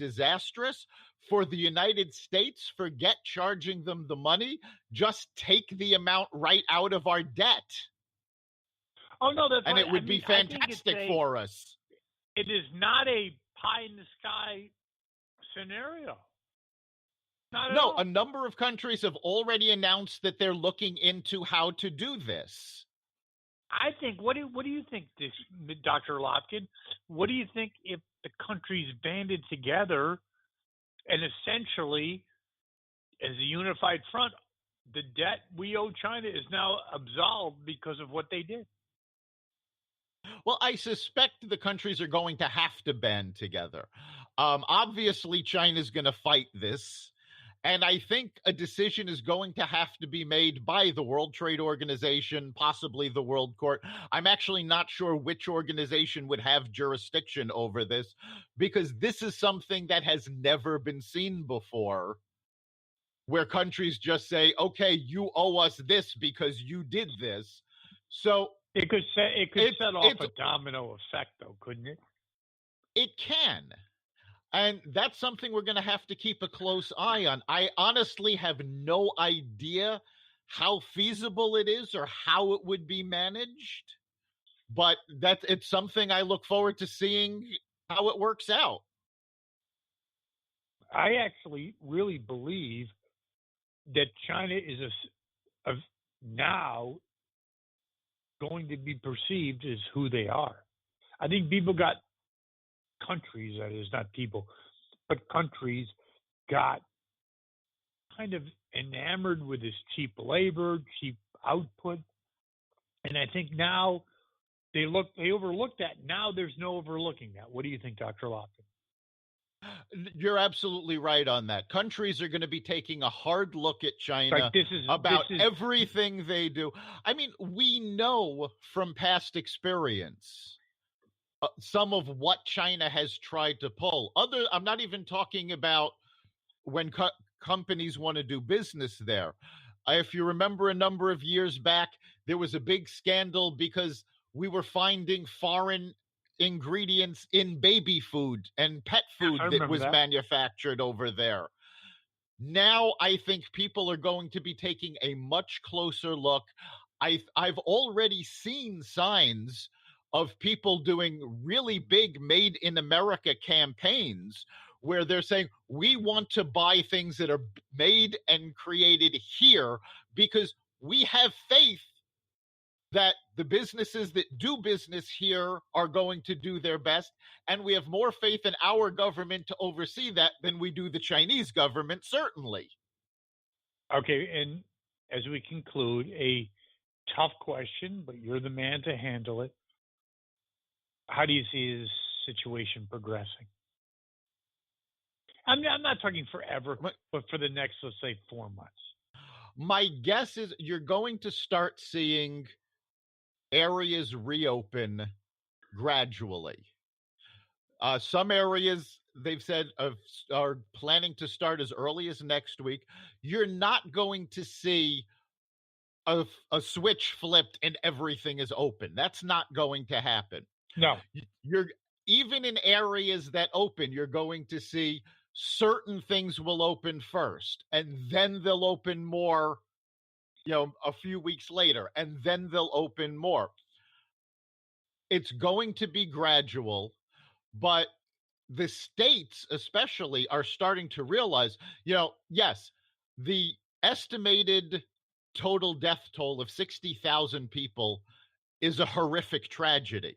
disastrous. For the United States, forget charging them the money. Just take the amount right out of our debt. Oh, no, that's and right. it would be fantastic for us. It is not a pie-in-the-sky scenario. Not at all. A number of countries have already announced that they're looking into how to do this. I think, what do you think, Dr. Lopkin? What do you think if the countries banded together and essentially, as a unified front, the debt we owe China is now absolved because of what they did? Well, I suspect the countries are going to have to band together. Obviously, China's going to fight this. And I think a decision is going to have to be made by the World Trade Organization, possibly the World Court. I'm actually not sure which organization would have jurisdiction over this, because this is something that has never been seen before, where countries just say, okay, you owe us this because you did this. So it could set off a domino effect, though, couldn't it? It can. And that's something we're going to have to keep a close eye on. I honestly have no idea how feasible it is or how it would be managed, but it's something I look forward to seeing how it works out. I actually really believe that China is now going to be perceived as who they are. I think countries, that is, not people, but countries got kind of enamored with this cheap labor, cheap output. And I think now they overlooked that. Now there's no overlooking that. What do you think, Dr. Lopkin? You're absolutely right on that. Countries are going to be taking a hard look at China about everything they do. I mean, we know from past experience some of what China has tried to pull. I'm not even talking about when companies want to do business there. If you remember a number of years back, there was a big scandal because we were finding foreign ingredients in baby food and pet food that was manufactured over there. Now I think people are going to be taking a much closer look. I've already seen signs of people doing really big Made in America campaigns where they're saying, we want to buy things that are made and created here because we have faith that the businesses that do business here are going to do their best. And we have more faith in our government to oversee that than we do the Chinese government, certainly. Okay, and as we conclude, a tough question, but you're the man to handle it. How do you see this situation progressing? I'm not talking forever, but for the next, let's say, 4 months. My guess is you're going to start seeing areas reopen gradually. Some areas, they've said, are planning to start as early as next week. You're not going to see a switch flipped and everything is open. That's not going to happen. No. You're even in areas that open, you're going to see certain things will open first, and then they'll open more, a few weeks later, and then they'll open more. It's going to be gradual, but the states especially are starting to realize, yes, the estimated total death toll of 60,000 people is a horrific tragedy.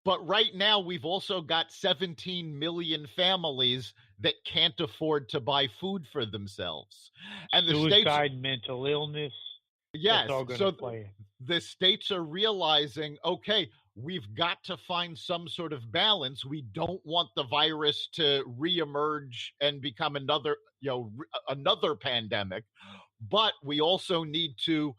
But right now, we've also got 17 million families that can't afford to buy food for themselves. And the suicide, mental illness. Yes. So play. The states are realizing, okay, we've got to find some sort of balance. We don't want the virus to reemerge and become another pandemic. But we also need to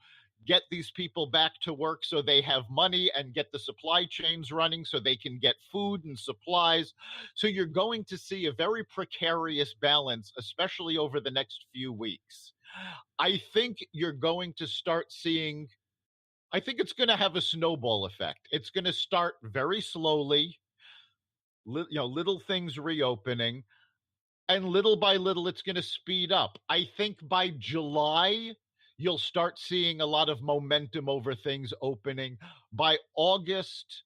get these people back to work so they have money and get the supply chains running so they can get food and supplies. So you're going to see a very precarious balance, especially over the next few weeks. I think you're going to start seeing, I think it's going to have a snowball effect. It's going to start very slowly. little things reopening, and little by little, it's going to speed up. I think by July, you'll start seeing a lot of momentum over things opening. By August,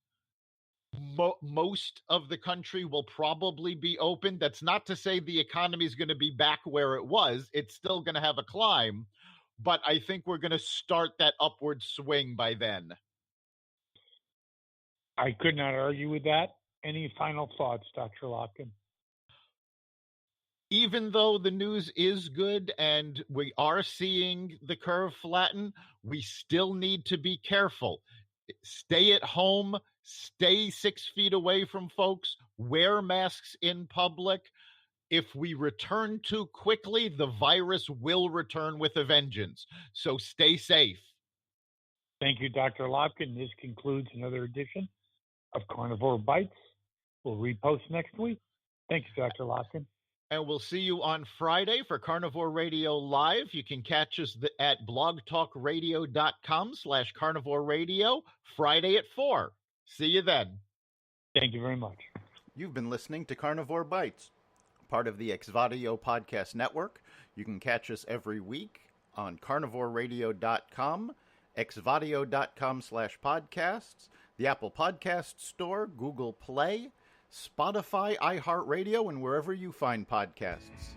most of the country will probably be open. That's not to say the economy is going to be back where it was. It's still going to have a climb, but I think we're going to start that upward swing by then. I could not argue with that. Any final thoughts, Dr. Lopkin? Even though the news is good and we are seeing the curve flatten, we still need to be careful. Stay at home, stay 6 feet away from folks, wear masks in public. If we return too quickly, the virus will return with a vengeance. So stay safe. Thank you, Dr. Lopkin. This concludes another edition of Carnivore Bites. We'll repost next week. Thank you, Dr. Lopkin. And we'll see you on Friday for Carnivore Radio Live. You can catch us at blogtalkradio.com/Carnivore Radio, Friday at 4. See you then. Thank you very much. You've been listening to Carnivore Bites, part of the Exvadio Podcast Network. You can catch us every week on carnivoreradio.com, exvadio.com/podcasts, the Apple Podcast Store, Google Play, Spotify, iHeartRadio, and wherever you find podcasts.